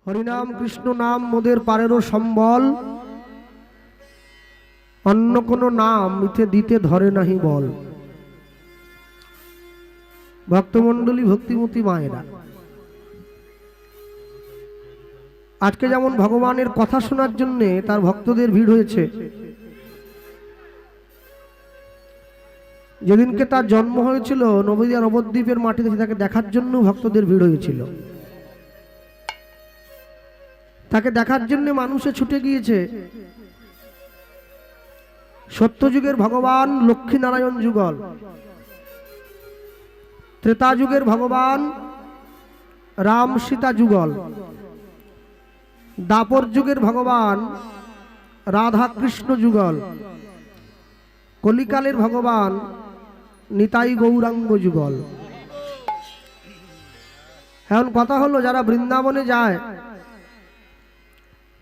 হরিনাম কৃষ্ণ নাম মোদের পারেরও সম্বল, অন্য কোনো নাম মিথে দিতে ধরে নাহি বল। ভক্তমণ্ডলী, ভক্তিমতী মায়েরা, আজকে যেমন ভগবানের কথা শোনার জন্য তার ভক্তদের ভিড় হয়েছে, যেদিনকে তার জন্ম হয়েছিল নবদ্বীপ নবদ্বীপের মাটিতে তাকে দেখার জন্য ভক্তদের ভিড় হয়েছিল। তাকে দেখার জন্য মানুষে ছুটে গিয়েছে। সত্যযুগের ভগবান লক্ষ্মীনারায়ণ যুগল, ত্রেতা যুগের ভগবান রাম সীতা যুগল, দাপর যুগের ভগবান রাধা কৃষ্ণ যুগল, কলিকালের ভগবান নিতাই গৌরাঙ্গ যুগল। এখন কথা হলো, যারা বৃন্দাবনে যায়,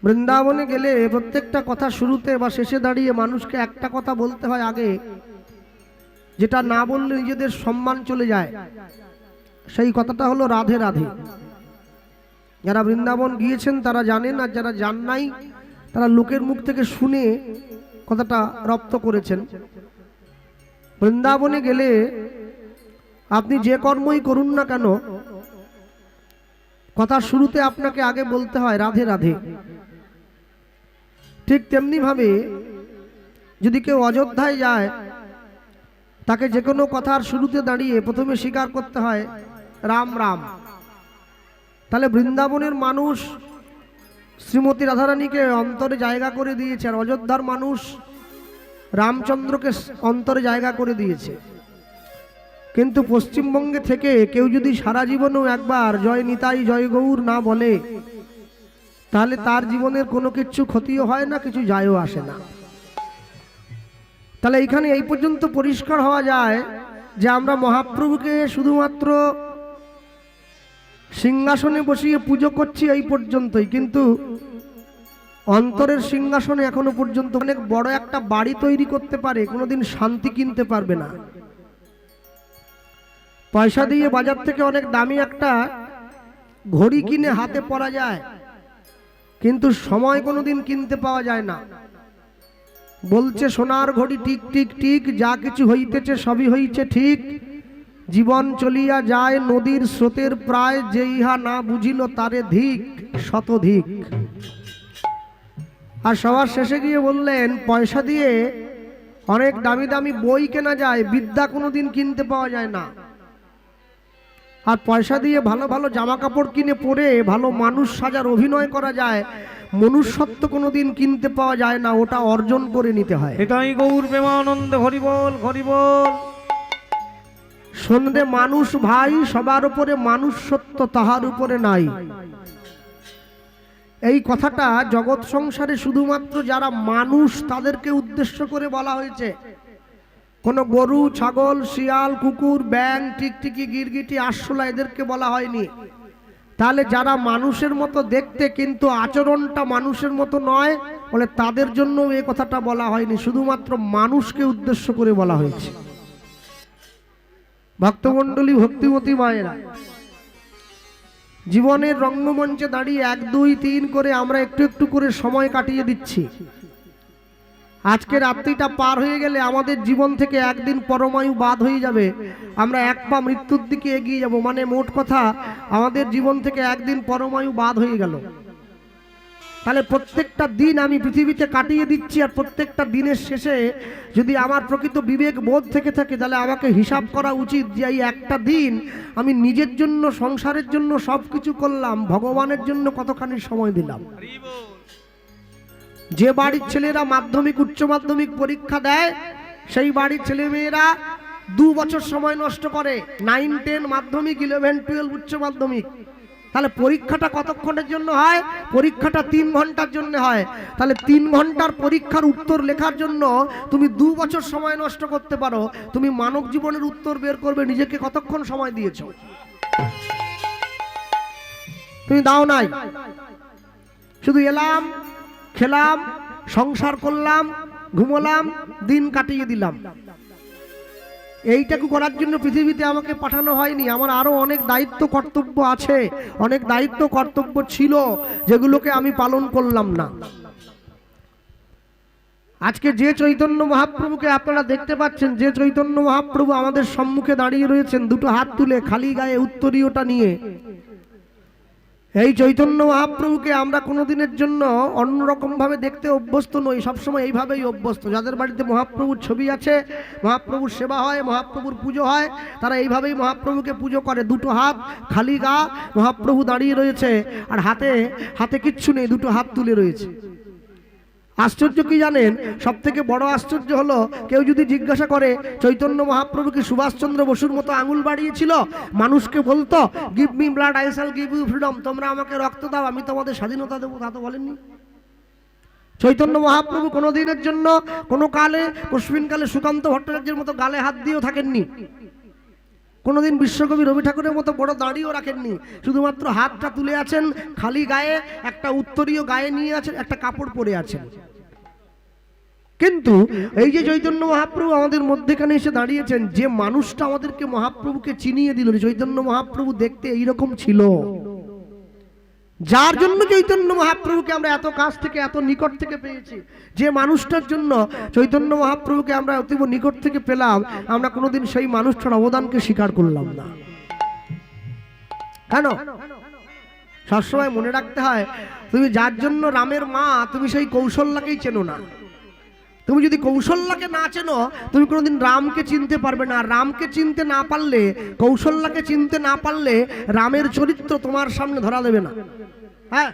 বৃন্দাবনে গেলে প্রত্যেকটা কথা শুরুতে বা শেষে দাঁড়িয়ে মানুষকে একটা কথা বলতে হয় আগে, যেটা না বললে নিজেদের সম্মান চলে যায়। সেই কথাটা হলো রাধে রাধে। যারা বৃন্দাবন গিয়েছেন তারা জানেন, আর যারা জান নাই তারা লোকের মুখ থেকে শুনে কথাটা রপ্ত করেছেন। বৃন্দাবনে গেলে আপনি যে কর্মই করুন না কেন, কথা শুরুতে আপনাকে আগে বলতে হয় রাধে রাধে। ঠিক তেমনি ভাবে যদি কেউ অযোধ্যায় যায়, তাকে যে কোনো কথার শুরুতে দাঁড়িয়ে প্রথমে স্বীকার করতে হয় রাম রাম। তাহলে বৃন্দাবনের মানুষ শ্রীমতী রাধারানীকে অন্তরে জায়গা করে দিয়েছে, আর অযোধ্যার মানুষ রামচন্দ্রকে অন্তরে জায়গা করে দিয়েছে। কিন্তু পশ্চিমবঙ্গে থেকে কেউ যদি সারা জীবনেও একবার জয় নিতাই জয় গৌর না বলে, তাহলে তার জীবনের কোনো কিছু ক্ষতিও হয় না, কিছু যায়ও আসে না। তাহলে এখানে এই পর্যন্ত পরিষ্কার হওয়া যায় যে আমরা মহাপ্রভুকে শুধুমাত্র সিংহাসনে বসিয়ে পুজো করছি এই পর্যন্তই, কিন্তু অন্তরের সিংহাসনে এখনো পর্যন্ত অনেক বড় একটা বাড়ি তৈরি করতে পারে, কোনোদিন শান্তি কিনতে পারবে না। পয়সা দিয়ে বাজার থেকে অনেক দামি একটা ঘড়ি কিনে হাতে পরা যায়, কিন্তু সময় কোনোদিন কিনতে পাওয়া যায় না। বলছে সোনার ঘড়ি টিক টিক টিক, যা কিছু হইতেছে সবই হইছে ঠিক, জীবন চলিয়া যায় নদীর স্রোতের প্রায়, যে ইহা না বুঝিল তারে ধিক শতধিক। আর সবার শেষে গিয়ে বললেন, পয়সা দিয়ে অনেক দামি দামি বই কেনা যায়, বিদ্যা কোনোদিন কিনতে পাওয়া যায় না। আর পয়সা দিয়ে ভালো ভালো জামা কাপড় কিনে পরে ভালো মানুষ সাজার অভিনয় করা যায়, মনুষ্যত্ব কোনোদিন কিনতে পাওয়া যায় না, ওটা অর্জন করে নিতে হয়। এটাই গৌর প্রেমানন্দ, হরি বল হরি বল। সন্ধে মানুষ ভাই, সবার উপরে মানুষ সত্য, তাহার উপরে নাই। এই কথাটা জগৎ সংসারে শুধুমাত্র যারা মানুষ তাদেরকে উদ্দেশ্য করে বলা হয়েছে। কোন গরু, ছাগল, শিয়াল, কুকুর, ব্যাঙ, টিকটিকি, গিরগিটি, আরশোলা এদেরকে বলা হয়নি। তাহলে যারা মানুষের মতো দেখতে কিন্তু আচরণটা মানুষের মতো নয়, বলে তাদের জন্য এই কথাটা বলা হয়নি, শুধুমাত্র মানুষকে উদ্দেশ্য করে বলা হয়েছে। ভক্তমণ্ডলী, ভক্তিমতী মায়েরা, জীবনের রঙ্গমঞ্চে দাঁড়িয়ে 1 2 3 করে আমরা একটু একটু করে সময় কাটিয়ে দিচ্ছি। আজকে রাত্রিটা পার হয়ে গেলে আমাদের জীবন থেকে একদিন পরমায়ু বাদ হয়ে যাবে, আমরা এক পা মৃত্যুর দিকে এগিয়ে যাব। মানে মোট কথা আমাদের জীবন থেকে একদিন পরমায়ু বাদ হয়ে গেল। তাহলে প্রত্যেকটা দিন আমি পৃথিবীতে কাটিয়ে দিচ্ছি, আর প্রত্যেকটা দিনের শেষে যদি আমার প্রকৃত বিবেক বোধ থেকে থাকে, তাহলে আমাকে হিসাব করা উচিত যে এই একটা দিন আমি নিজের জন্য, সংসারের জন্য সব কিছু করলাম, ভগবানের জন্য কতখানি সময় দিলাম। যে বাড়ির ছেলেরা মাধ্যমিক উচ্চ মাধ্যমিক পরীক্ষা দেয়, সেই বাড়ির ছেলেমেয়েরা 2 বছর সময় নষ্ট করে, 9 10 মাধ্যমিক, 11 12 উচ্চ মাধ্যমিক। তাহলে পরীক্ষাটা কতক্ষণের জন্য হয়? পরীক্ষাটা 3 ঘন্টার জন্য হয়। তাহলে 3 ঘন্টার পরীক্ষার উত্তর লেখার জন্য তুমি 2 বছর সময় নষ্ট করতে পারো। তুমি মানব জীবনের উত্তর বের করবে, নিজেকে কতক্ষণ সময় দিয়েছো? তুমি দাও নাই, শুধু এলাম, খেলাম, সংসার করলাম, ঘুমোলাম, দিন কাটিয়ে দিলাম। এইটাকে করার জন্য পৃথিবীতে আমাকে পাঠানো হয়নি। আমার আরো অনেক দায়িত্ব কর্তব্য আছে, অনেক দায়িত্ব কর্তব্য ছিল, যেগুলোকে আমি পালন করলাম না। আজকে যে চৈতন্য মহাপ্রভুকে আপনারা দেখতে পাচ্ছেন, যে চৈতন্য মহাপ্রভু আমাদের সম্মুখে দাঁড়িয়ে রয়েছেন দুটো হাত তুলে খালি গায়ে উত্তরীয়টা নিয়ে, এই চৈতন্য মহাপ্রভুকে আমরা কোনোদিনের জন্য অন্যরকম ভাবে দেখতে অভ্যস্ত নই, সবসময় এইভাবেই অভ্যস্ত। যাদের বাড়িতে মহাপ্রভুর ছবি আছে, মহাপ্রভুর সেবা হয়, মহাপ্রভুর পুজো হয়, তারা এইভাবেই মহাপ্রভুকে পুজো করে। দুটো হাত খালি গা, মহাপ্রভু দাঁড়িয়ে রয়েছে আর হাতে হাতে কিচ্ছু নেই, দুটো হাত তুলে রয়েছে। আশ্চর্য কি জানেন? সব থেকে বড় আশ্চর্য হলো, কেউ যদি জিজ্ঞাসা করে চৈতন্য মহাপ্রভু কি সুভাষচন্দ্র বসুর মতো আঙুল বাড়িয়েছিল, মানুষকে বলতো give me blood I shall give you freedom, তোমরা আমাকে রক্ত দাও আমি তোমাদের স্বাধীনতা দেবো, তা তো বলেননি। চৈতন্য মহাপ্রভু কোনোদিনের জন্য কোনো কালে কালে সুকান্ত ভট্টাচার্যের মতো গালে হাত দিয়েও থাকেননি, কোনোদিন বিশ্বকবি রবি ঠাকুরের মতো বড় দাঁড়িয়েও রাখেননি, শুধুমাত্র হাতটা তুলে আছেন খালি গায়ে, একটা উত্তরীয় গায়ে নিয়ে আছেন, একটা কাপড় পরে আছেন। কিন্তু এই যে চৈতন্য মহাপ্রভু আমাদের মধ্যেখানে এসে দাঁড়িয়েছেন, যে মানুষটা আমাদেরকে মহাপ্রভুকে চিনিয়ে দিল, চৈতন্য মহাপ্রভু দেখতে এইরকম ছিল, যার জন্য চৈতন্য মহাপ্রভুকে আমরা এত কাছ থেকে এত নিকট থেকে পেয়েছি, যে মানুষটার জন্য চৈতন্য মহাপ্রভুকে আমরা অতীব নিকট থেকে পেলাম, আমরা কোনোদিন সেই মানুষটার অবদানকে স্বীকার করলাম না। কেন? সবসময় মনে রাখতে হয়, তুমি যার জন্য রামের মা, তুমি সেই কৌশল্যাকেই চেনো না। তুমি যদি কৌশল্যাকে না চেনো, তুমি কোনোদিন রামকে চিনতে পারবে না। রামকে চিনতে না পারলে, কৌশল্যাকে চিনতে না পারলে, রামের চরিত্র তোমার সামনে ধরা দেবে না। হ্যাঁ,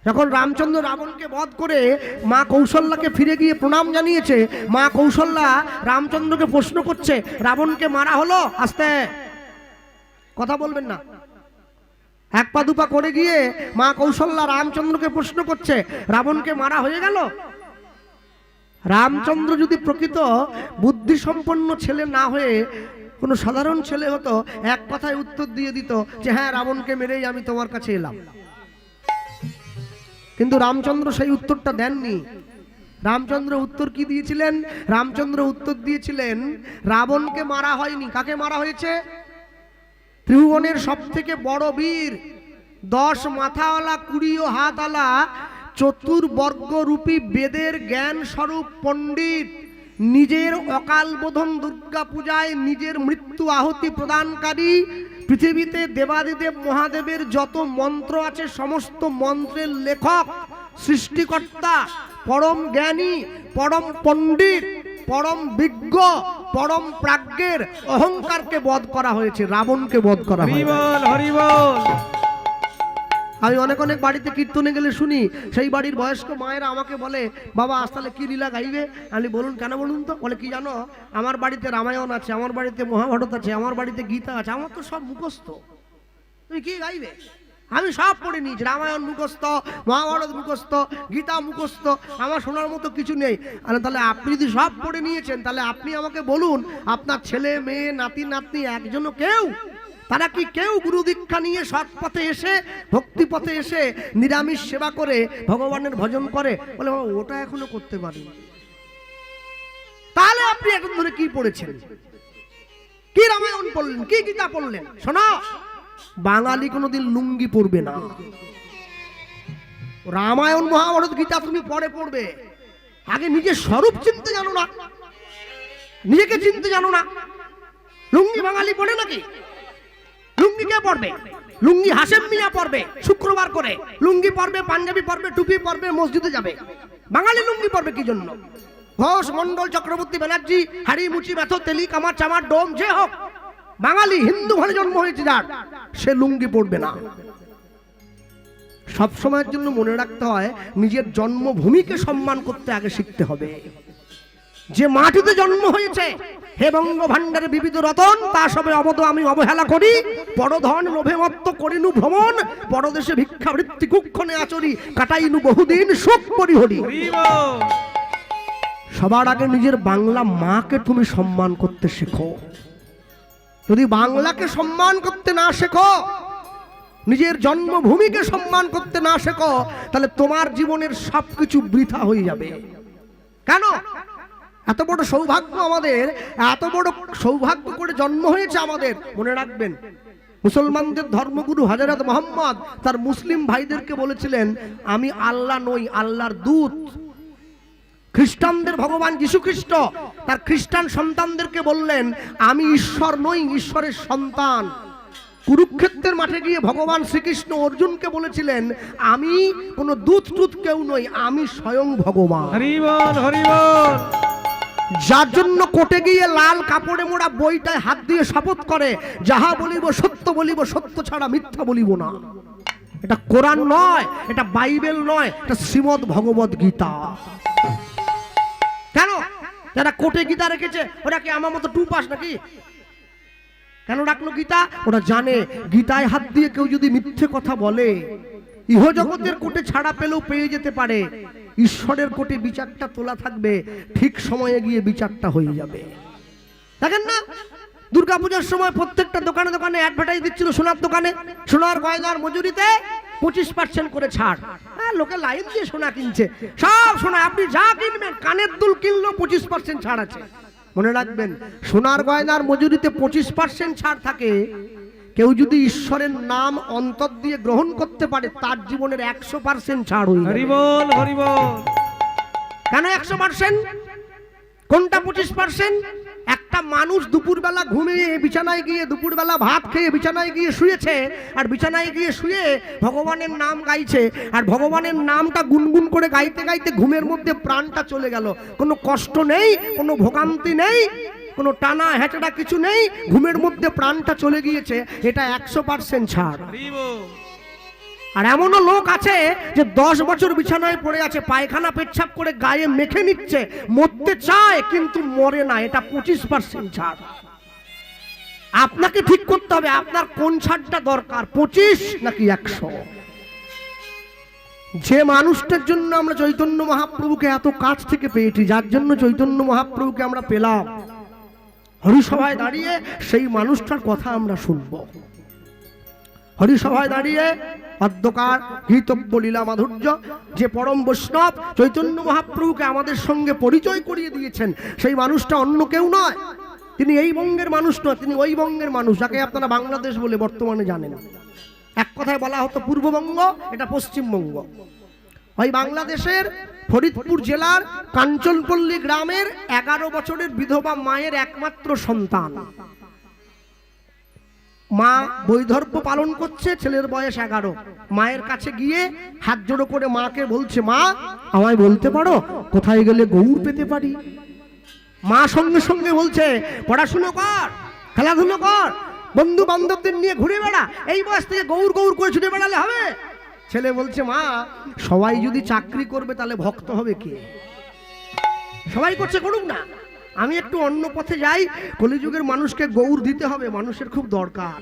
যখন রামচন্দ্র রাবণকে বধ করে মা কৌশল্যাকে ফিরে গিয়ে প্রণাম জানিয়েছে, মা কৌশল্যা রামচন্দ্রকে প্রশ্ন করছে, রাবণকে মারা হলো? আস্তে কথা বলবেন না। এক পা দুপা করে গিয়ে মা কৌশল্যা রামচন্দ্রকে প্রশ্ন করছে, রাবণকে মারা হয়ে গেল? রামচন্দ্র যদি প্রকৃত বুদ্ধিসম্পন্ন ছেলে না হয়ে কোনো সাধারণ ছেলে হতো, এক কথায় উত্তর দিয়ে দিত যে হ্যাঁ, রাবণকে মেরেই আমি তোমার কাছে এলাম। কিন্তু রামচন্দ্র সেই উত্তরটা দেননি। রামচন্দ্র উত্তর কি দিয়েছিলেন? রামচন্দ্র উত্তর দিয়েছিলেন, রাবণকে মারা হয়নি। কাকে মারা হয়েছে? ত্রিভুবনের সব থেকে বড় বীর, 10 মাথাওয়ালা 20 হাতওয়ালা চতুর্বর্গরূপী বেদের জ্ঞান স্বরূপ পণ্ডিত, নিজের অকাল বোধন দুর্গা পূজায় নিজের মৃত্যু আহুতি প্রদানকারী, পৃথিবীতে দেবাদিদেব মহাদেবের যত মন্ত্র আছে সমস্ত মন্ত্রের লেখক, সৃষ্টিকর্তা, পরম জ্ঞানী, পরম পণ্ডিত, পরম বিজ্ঞ, পরম প্রাজ্ঞের অহংকারকে বধ করা হয়েছে, রাবণকে বধ করা হয়েছে। আমি অনেক অনেক বাড়িতে কীর্তনে গেলে শুনি, সেই বাড়ির বয়স্ক মায়েরা আমাকে বলে, বাবা আজ তাহলে কি লীলা গাইবে? আমি বলুন কেন বলুন তো? বলে কি জানো, আমার বাড়িতে রামায়ণ আছে, আমার বাড়িতে মহাভারত আছে, আমার বাড়িতে গীতা আছে, আমার তো সব মুখস্থ, তুমি কি গাইবে? আমি সব পড়ে নিয়েছি, রামায়ণ মুখস্থ, মহাভারত মুখস্থ, গীতা মুখস্থ, আমার শোনার মতো কিছু নেই। আর তাহলে আপনি যদি সব পড়ে নিয়েছেন, তাহলে আপনি আমাকে বলুন, আপনার ছেলে মেয়ে নাতি নাতনি একজনও কেউ, তারা কি কেউ গুরু দীক্ষা নিয়ে সৎ পথে এসে, ভক্তি পথে এসে নিরামিষ সেবা করে ভগবানের ভজন করে? বলে ওটা এখনো করতে পারি। তাহলে আপনি এখন ধরে কি পড়েছেন? কি রামায়ণ পড়লেন? কি গীতা পড়লেন? শোনো, বাঙালি কোনোদিন লুঙ্গি পরবে না। রামায়ণ মহাভারত গীতা তুমি পরে পড়বে, আগে নিজের স্বরূপ চিনতে জানো না, নিজেকে চিনতে জানো না। লুঙ্গি বাঙালি পড়ে নাকি? লুঙ্গি কে পড়বে? লুঙ্গি হাসেম মিয়া পড়বে শুক্রবার করে, লুঙ্গি পড়বে, পাঞ্জাবি পড়বে, টুপি পড়বে, মসজিদে যাবে। বাঙালি লুঙ্গি পড়বে কি জন্য? ঘোষ, মন্ডল, চক্রবর্তী, ব্যানার্জি, হাড়ি, মুচি, ব্যথ, তেলি, কামার, চামার, ডোম, যে হোক, বাঙালি হিন্দু ঘরে জন্ম হয়েছে যার, সে লুঙ্গি পড়বে না। সব সময়ের জন্য মনে রাখতে হয়, নিজের জন্মভূমিকে সম্মান করতে আগে শিখতে হবে। যে মাটিতে জন্ম হয়েছে, হে বঙ্গ ভাণ্ডারে বিবিধ রতন, তা সবে অবদ আমি অবহেলা করি, পরধন লোভে মত্ত করিনু ভ্রমণ, পরদেশে ভিক্ষাবৃত্তি কুক্ষণে আচরি, কাটাইনু বহুদিন সুখ পরিহরি। সবার আগে নিজের বাংলা মাকে তুমি সম্মান করতে শেখো। যদি বাংলাকে সম্মান করতে না শেখো, নিজের জন্মভূমিকে সম্মান করতে না শেখো, তাহলে তোমার জীবনের সবকিছু বৃথা হয়ে যাবে। কেন? এত বড় সৌভাগ্য আমাদের, এত বড় সৌভাগ্য করে জন্ম হয়েছে আমাদের। মনে রাখবেন, মুসলমানদের ধর্মগুরু হযরত মুহাম্মদ তার মুসলিম ভাইদেরকে বলেছিলেন, আমি আল্লাহ নই, আল্লাহর দূত। খ্রিস্টানদের ভগবান যীশু খ্রিস্ট তার খ্রিস্টান সন্তানদেরকে বললেন, আমি ঈশ্বর নই, ঈশ্বরের সন্তান। কুরুক্ষেত্রের মাঠে গিয়ে ভগবান শ্রীকৃষ্ণ অর্জুনকে বলেছিলেন, আমি কোনো দূত টুত কেউ নই, আমি স্বয়ং ভগবান। হরি বল, হরি বল। যার জন্য কোটে গিয়ে লাল কাপড়ে মোড়া বইটায় হাত দিয়ে শপথ করে, যাহা বলিব সত্য বলিব, সত্য ছাড়া মিথ্যা বলিব না। এটা কোরআন নয়, এটা বাইবেল নয়, এটা শ্রীমদ্ ভগবত গীতা। কেন যারা কোটে গীতা রেখেছে ওরা কি আমার মতো 2 পাস নাকি? কেন রাখলো গীতা? ওরা জানে গীতায় হাত দিয়ে কেউ যদি মিথ্যে কথা বলে, ইহ জগতের কোটে ছাড়া পেলেও পেয়ে যেতে পারে, ঈশ্বরের কোটে বিচারটা তোলা থাকবে, ঠিক সময়ে গিয়ে বিচারটা হয়ে যাবে। দেখেন না, দুর্গাপূজার সময় প্রত্যেকটা দোকানে দোকানে অ্যাডভার্টাইজ দিচ্ছিল, সোনার দোকানে সোনার গয়নার মজুরিতে 25% করে ছাড়। হ্যাঁ, লোকে লাইন দিয়ে সোনা কিনছে, সব সোনা, আপনি যা কিনবেন, কানের দুল কিনলেও 25% ছাড় আছে। মনে রাখবেন, সোনার গয়নার মজুরিতে 25% ছাড় থাকে। কেউ যদি ঈশ্বরের নাম অন্তর দিয়ে গ্রহণ করতে পারে, তার জীবনের 100% ছাড় হয়ে যাবে। হরি বল, হরি বল। কেন 100%? কোনটা 25%? একটা মানুষ দুপুরবেলা ঘুমিয়ে বিছানায় গিয়ে, দুপুরবেলা ভাত খেয়ে বিছানায় গিয়ে শুয়েছে, আর বিছানায় গিয়ে শুয়ে ভগবানের নাম গাইছে, আর ভগবানের নামটা গুনগুন করে গাইতে গাইতে ঘুমের মধ্যে প্রাণটা চলে গেল। কোনো কষ্ট নেই, কোনো ভোগান্তি নেই, কোনো টানা হেঁচড়া কিছু নেই, ঘুমের মধ্যে প্রাণটা চলে গিয়েছে, এটা 100% ছাড়। আর এমনও লোক আছে যে 10 বছর বিছানায় পড়ে আছে, পায়খানা পেচ্ছাপ করে গায়ে মেখে নিচ্ছে, মরতে চায় কিন্তু মরে না, এটা 25% ছাড়। আপনাকে ঠিক করতে হবে আপনার কোন ছাড়টা দরকার, 25 নাকি 100। যে মানুষটার জন্য আমরা চৈতন্য মহাপ্রভুকে এত কাছ থেকে পেয়েছি, যার জন্য চৈতন্য মহাপ্রভুকে আমরা পেলাম, হরিসভায় দাঁড়িয়ে সেই মানুষটার কথা আমরা শুনবো। হরিসভায় দাঁড়িয়ে অধ্যকার গীতব্য লীলা মাধুর্য, যে পরম বৈষ্ণব চৈতন্য মহাপ্রভুকে আমাদের সঙ্গে পরিচয় করিয়ে দিয়েছেন, সেই মানুষটা অন্য কেউ নয়। তিনি এই বঙ্গের মানুষ নয়, তিনি ওই বঙ্গের মানুষ, যাকে আপনারা বাংলাদেশ বলে বর্তমানে জানেন। এক কথায় বলা হতো পূর্ববঙ্গ, এটা পশ্চিমবঙ্গ। ওই বাংলাদেশের ফরিদপুর জেলার কাঞ্চনপল্লী গ্রামের 11 বছরের বিধবা মায়ের একমাত্র সন্তান। মা বৈধর্য পালন করছে, ছেলের বয়স 11। মায়ের কাছে গিয়ে হাত জোড়ো করে মাকে বলছে, মা আমায় বলতে পারো কোথায় গেলে গৌর পেতে পারি? মা সঙ্গে সঙ্গে বলছে, পড়াশুনো কর, খেলাধুলো কর, বন্ধু বান্ধবদের নিয়ে ঘুরে বেড়া, এই বয়স থেকে গৌর গৌর করে ছুটে বেড়ালে হবে? ছেলে বলছে, মা সবাই যদি চাকরি করবে তাহলে ভক্ত হবে কে? সবাই করছে, করুক না, আমি একটু অন্য পথে যাই, কলিযুগের মানুষকে গৌর দিতে হবে, মানুষের খুব দরকার।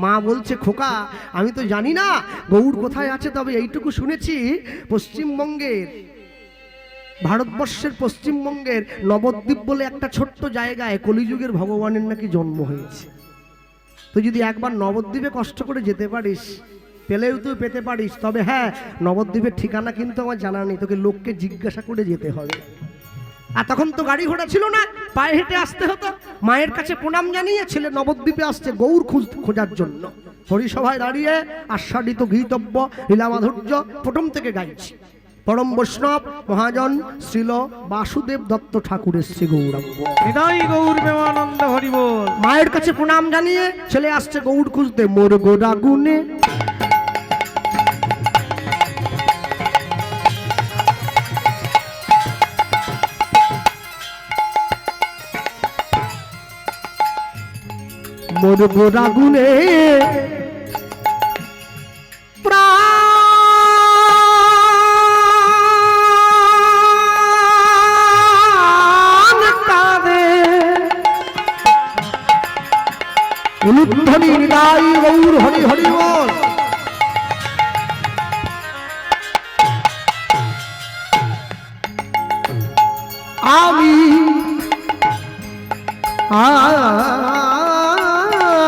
মা বলছে, খোকা আমি তো জানি না গৌর কোথায় আছে, তবে এইটুকু শুনেছি পশ্চিমবঙ্গের, ভারতবর্ষের পশ্চিমবঙ্গের নবদ্বীপ বলে একটা ছোট্ট জায়গায় কলিযুগের ভগবানের নাকি জন্ম হয়েছে। তুই যদি একবার নবদ্বীপে কষ্ট করে যেতে পারিস, পেলেও তুই পেতে পারিস, তবে হ্যাঁ, নবদ্বীপের ঠিকানা কিন্তু আমার জানা নেই, তোকে লোককে জিজ্ঞাসা করে যেতে হবে। আর তখন তো গাড়ি ঘোড়া ছিল না, পায়ে হেঁটে আসতে হতো। মায়ের কাছে প্রণাম জানিয়ে ছেলে নবদ্বীপে আসছে গৌর খোঁজার জন্য। হরিসভায় দাঁড়িয়ে আস্বাদিত গীতব্য লীলা মাধুর্য প্রথম থেকে গাইছি। পরম বৈষ্ণব মহাজন শ্রীল বাসুদেব দত্ত ঠাকুরের শ্রী গৌরাঙ্গ হৃদয় গৌর প্রেমানন্দ হরি বল। মায়ের কাছে প্রণাম জানিয়ে ছেলে আসছে গৌর খুঁজতে। মোর গোড়া গুনে মোর গোড়া গুনে উলুধ্বনি হৃদয় গৌর হরি হরি বল। আমি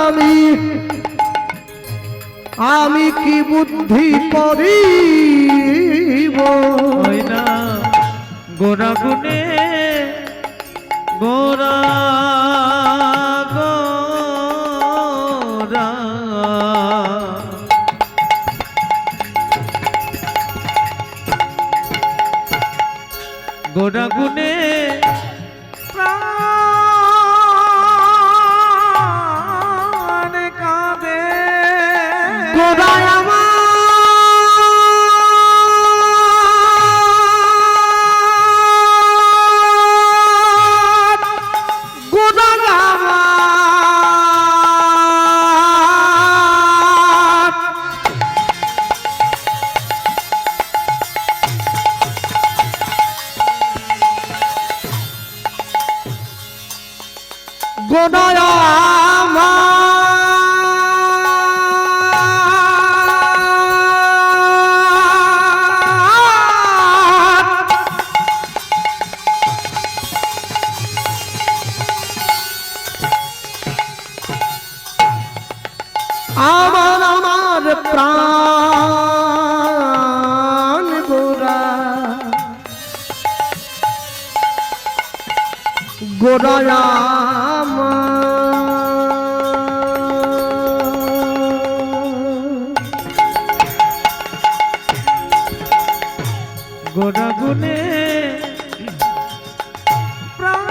আমি আমি কি বুদ্ধি করিব হয় না গোরা গুনে গোরা গোরা গোরা গুনে প্রাণ কাঁদে গোদায় আমার গোদায় আমার গোদায় আমার প্রাণ গোরা গোরা গোরা গুনে প্রাণ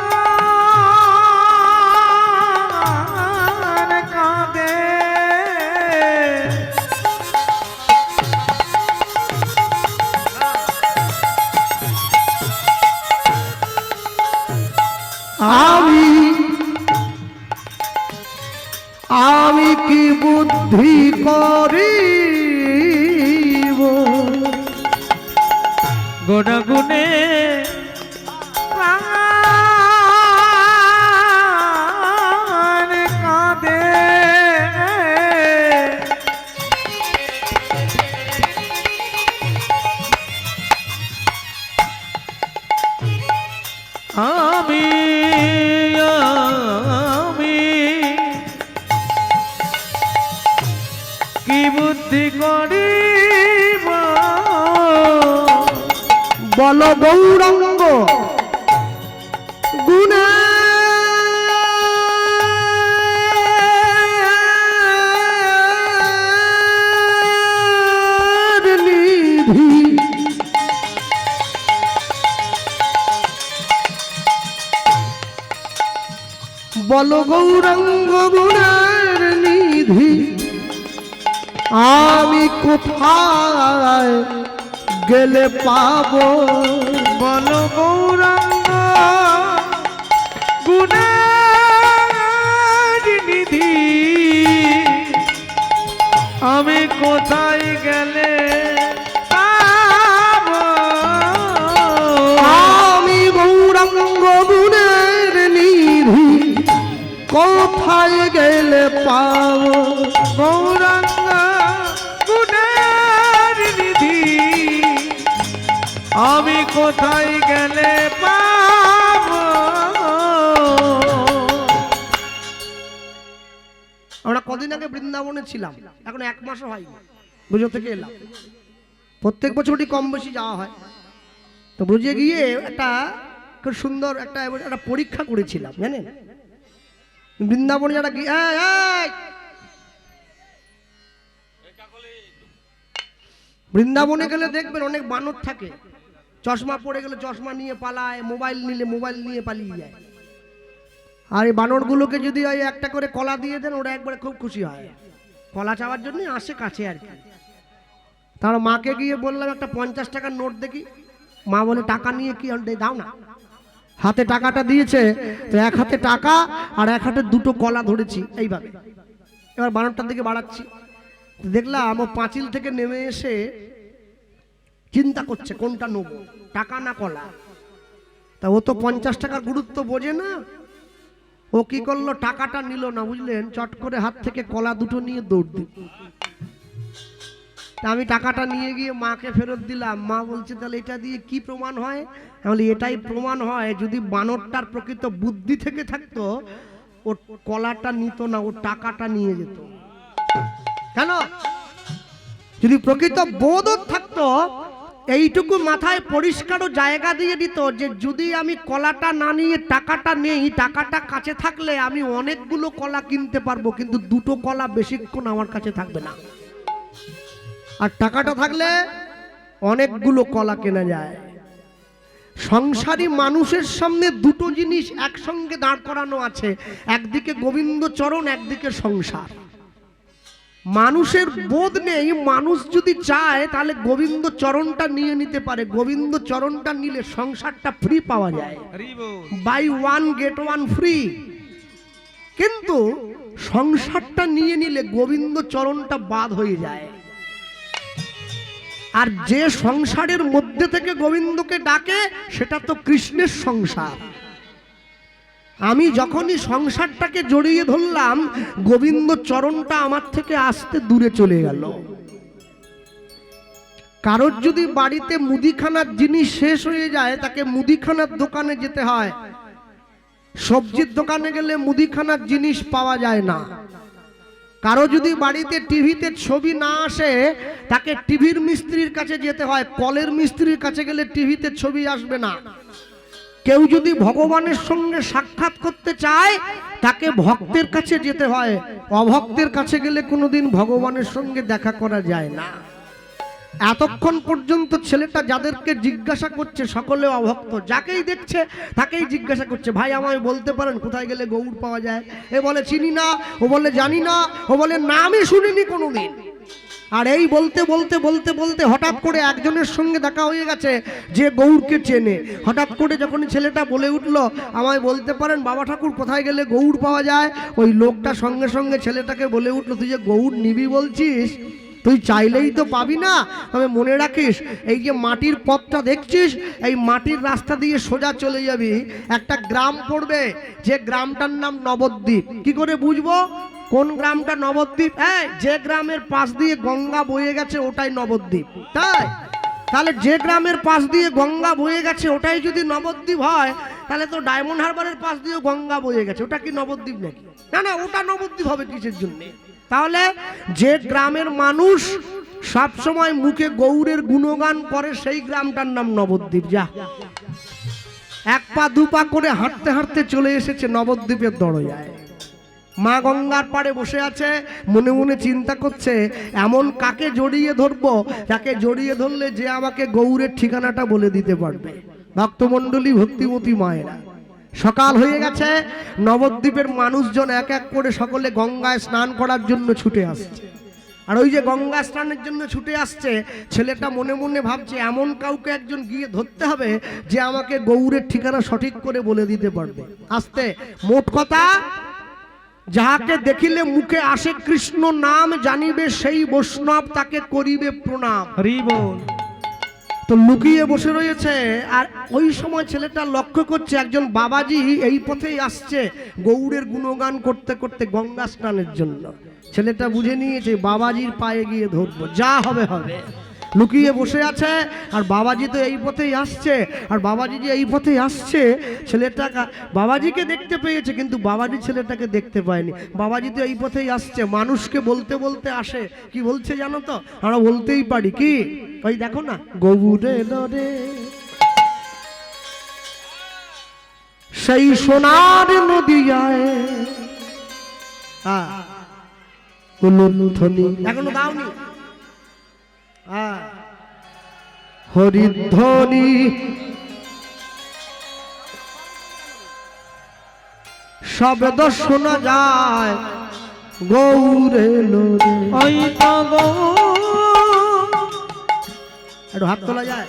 কাঁদে আমি কি বুদ্ধি করিব গোরা গুনে প্রাণ কাঁদে আমি কি বুদ্ধি করিব বল গৌরাঙ্গ গুণে নিধি বল গৌরাঙ্গ গুণের নিধি আমি কোথায় গেলে পাবো বল গৌরাঙ্গ গুণের নিধি আমি কোথায় গেলে পাবো আমি গৌরাঙ্গ গুণের নিধি কোথায় গেলে পাবো গৌরাঙ্গ গুণের নিধি আমি কোথায় গেলে পাবো আমরা কদিন আগে বৃন্দাবনে ছিলাম, এখন 1 মাসও হয়নি, ব্রজ থেকে এলাম। প্রত্যেক বছরই কম বেশি যাওয়া হয়। তো ব্রজে গিয়ে একটা খুব সুন্দর একটা পরীক্ষা করেছিলাম জানেন। বৃন্দাবনে যারা গিয়ে বৃন্দাবনে গেলে দেখবেন অনেক বানর থাকে, চশমা পড়ে গেলে চশমা নিয়ে পালায়, মোবাইল নিলে মোবাইল নিয়ে পালিয়ে যায়। আর এই বানরগুলোকে যদি ওই একটা করে কলা দিয়ে দেন ওরা একবারে খুব খুশি হয়, কলা চাওয়ার জন্য আসে কাছে আর কি। তার মাকে গিয়ে বললাম একটা 50 টাকার নোট দেখি। মা বলে টাকা নিয়ে কি দাও না। হাতে টাকাটা দিয়েছে, তো এক হাতে টাকা আর এক হাতে 2টো কলা ধরেছি এইভাবে। এবার বানরটার দিকে বাড়াচ্ছি, দেখলাম ও পাঁচিল থেকে নেমে এসে চিন্তা করছে কোনটা নেবো, টাকা না কলা। তা ও তো 50 টাকার গুরুত্ব বোঝে না, ও কি করলো টাকাটা নিল না বুঝলেন, চট করে হাত থেকে কলা 2টো নিয়ে দৌড় দিল। আমি টাকাটা নিয়ে গিয়ে মাকে ফেরত দিলাম। মা বলছে তাহলে এটা দিয়ে কি প্রমাণ হয়? তাহলে এটাই প্রমাণ হয় যদি বানরটার প্রকৃত বুদ্ধি থেকে থাকতো ও কলাটা নিত না, ও টাকাটা নিয়ে যেত। কেন? যদি প্রকৃত বোধ থাকতো এইটুকু মাথায় পরিষ্কারও জায়গা দিয়ে দিত যে যদি আমি কলাটা না নিয়ে টাকাটা নেই, টাকাটা কাছে থাকলে আমি অনেকগুলো কলা কিনতে পারবো, কিন্তু দুটো কলা বেশিক্ষণ আমার কাছে থাকবে না। আর টাকাটা থাকলে অনেকগুলো কলা কেনা যায়। সংসারী মানুষের সামনে দুটো জিনিস একসঙ্গে দাঁড় করানো আছে, একদিকে গোবিন্দচরণ, একদিকে সংসার। মানুষের বোধ নেই, মানুষ যদি চায় তাহলে গোবিন্দ চরণটা নিয়ে নিতে পারে। গোবিন্দ চরণটা নিলে সংসারটা ফ্রি পাওয়া যায়, buy one get one free. কিন্তু সংসারটা নিয়ে নিলে গোবিন্দ চরণটা বাদ হয়ে যায়। আর যে সংসারের মধ্যে থেকে গোবিন্দকে ডাকে সেটা তো কৃষ্ণের সংসার। আমি যখনই সংসারটাকে জড়িয়ে ধরলাম, গোবিন্দ চরণটা আমার থেকে আস্তে দূরে চলে গেল। কারোর যদি বাড়িতে মুদিখানার জিনিস শেষ হয়ে যায়, তাকে মুদিখানার দোকানে যেতে হয়। সবজির দোকানে গেলে মুদিখানার জিনিস পাওয়া যায় না। কারো যদি বাড়িতে টিভিতে ছবি না আসে, তাকে টিভির মিস্ত্রির কাছে যেতে হয়। কলের মিস্ত্রির কাছে গেলে টিভিতে ছবি আসবে না। কেউ যদি ভগবানের সঙ্গে সাক্ষাৎ করতে চায়, তাকে ভক্তের কাছে যেতে হয়। অভক্তের কাছে গেলে কোনোদিন ভগবানের সঙ্গে দেখা করা যায় না। এতক্ষণ পর্যন্ত ছেলেটা যাদেরকে জিজ্ঞাসা করছে সকলে অভক্ত। যাকেই দেখছে তাকেই জিজ্ঞাসা করছে, ভাই আমায় বলতে পারেন কোথায় গেলে গৌড় পাওয়া যায়? এ বলে চিনি না, ও বলে জানি না, ও বলে নামই শুনিনি কোনোদিন। আর এই বলতে বলতে বলতে বলতে হঠাৎ করে একজনের সঙ্গে দেখা হয়ে গেছে যে গৌড়কে চেনে। হঠাৎ করে যখন ছেলেটা বলে উঠলো, আমায় বলতে পারেন বাবা ঠাকুর কোথায় গেলে গৌড় পাওয়া যায়? ওই লোকটা সঙ্গে সঙ্গে ছেলেটাকে বলে উঠলো, তুই যে গৌড় নিবি বলছিস, তুই চাইলেই তো পাবি না। তবে মনে রাখিস, এই যে মাটির পথটা দেখছিস, এই মাটির রাস্তা দিয়ে সোজা চলে যাবি, একটা গ্রাম পড়বে, যে গ্রামটার নাম নবদ্বীপ। কি করে বুঝবো কোন গ্রামটা নবদ্বীপ? যে গ্রামের পাশ দিয়ে গঙ্গা বয়ে গেছে ওটাই নবদ্বীপ। তাই তাহলে যে গ্রামের পাশ দিয়ে গঙ্গা বয়ে গেছে ওটাই যদি নবদ্বীপ হয়, তাহলে তো ডায়মন্ড হারবারের পাশ দিয়ে গঙ্গা বয়ে গেছে, ওটা কি নবদ্বীপ নাকি? না না, ওটা নবদ্বীপ হবে কিসের জন্য? তাহলে যে গ্রামের মানুষ সব সময় মুখে গৌড়ের গুণগান করে, সেই গ্রামটার নাম নবদ্বীপ। যা, এক পা দু পা করে হাঁটতে হাঁটতে চলে এসেছে নবদ্বীপের দরজায়। মা গঙ্গার পাড়ে বসে আছে, মনে মনে চিন্তা করছে এমন কাকে জড়িয়ে ধরবো, যাকে জড়িয়ে ধরলে যে আমাকে গৌড়ের ঠিকানাটা বলে দিতে পারবে। ভক্তমণ্ডলী, ভক্তিমতী মায়েরা, সকাল হয়ে গেছে। নবদ্বীপের মানুষজন এক এক করে সকলে গঙ্গায় স্নান করার জন্য ছুটে আসছে। আর ওই যে গঙ্গা স্নানের জন্য ছুটে আসছে, ছেলেটা মনে মনে ভাবছে এমন কাউকে একজন গিয়ে ধরতে হবে যে আমাকে গৌড়ের ঠিকানা সঠিক করে বলে দিতে পারবে। আসতে মোট কথা, যাহাকে দেখিলে মুখে আসে কৃষ্ণ নাম, জানিবে সেই বৈষ্ণব, তাকে করিবে প্রণাম। হরি বল। তো লুকিয়ে বসে রয়েছে। আর ওই সময় ছেলেটা লক্ষ্য করছে একজন বাবাজি এই পথেই আসছে গৌড়ের গুণগান করতে করতে গঙ্গা স্নানের জন্য। ছেলেটা বুঝে নিয়েছে বাবাজির পায়ে গিয়ে ধরবো, যা হবে হবে। লুকিয়ে বসে আছে, আর বাবাজি তো এই পথেই আসছে। আর বাবাজি যে এই পথেই আসছে, ছেলেটা বাবাজিকে দেখতে পেয়েছে, কিন্তু বাবাজি ছেলেটাকে দেখতে পায়নি। বাবাজি তো এই পথেই আসছে, মানুষকে বলতে বলতে আসে। কি বলছে জানো তো? আমরা বলতেই পারি কি, ওই দেখো না, গৌড়ে রে সেই সোনার নদিয়ায়, এখনো দাওনি, হরিধ্বনি শব্দ শোনা যায় গৌরে লোরে। একটু হাত তোলা যায়,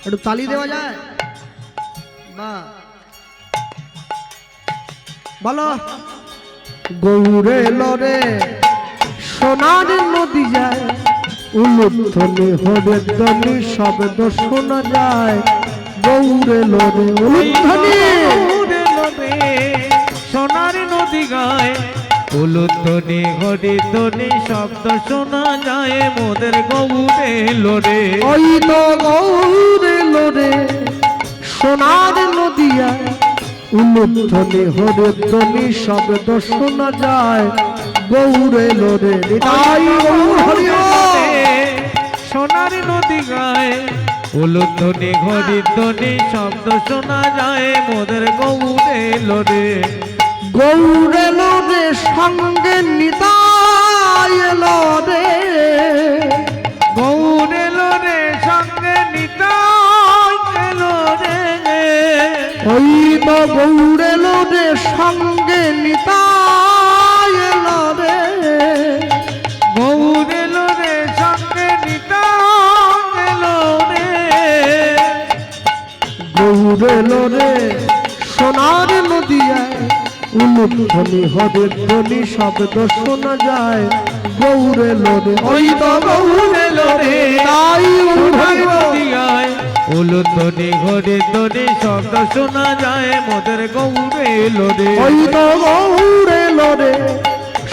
একটু তালি দেওয়া যায়, বা বলো গৌরে লোরে সোনার নদী যায়, উলুধ্বনি হরিধ্বনি শব্দ শোনা যায় গৌরে লোরে। উলুধ্বনি সোনার নদী গায়, উলুধ্বনি হরিধ্বনি শব্দ শোনা যায় মোদের গৌরে লোরে। ওই তো গৌরে লোরে সোনার নদিয়ায়, উলুধ্বনি হরিধ্বনি শব্দ শোনা যায় গৌরে লোরে। নিতাই গৌর হরি বল। সোনার নদী গায়ে উলুধ্বনি ঘড়ির ধ্বনি শব্দ শোনা যায় মোদের গৌড়ে লোরে গৌড় এলো রে সঙ্গে নিতাই এলো রে গৌড়ে লোরে সঙ্গে নিতাই এলো রে ওই তো গৌড় এলো রে সঙ্গে নিতাই এলো রে গৌড়ে লোরে সঙ্গে নিতাই এলো রে গৌড় এলো রে সোনার নদিয়ায় উলুধ্বনি হদের ধ্বনি শব্দ শোনা যায় গৌড় এলো রে ওই তো গৌড় এলো রে তাই নদিয়ায় উলুধ্বনি ঘড়ির ধ্বনি শব্দ শোনা যায় মোদের গৌড়ে লোরে ওই তো গৌড় এলো রে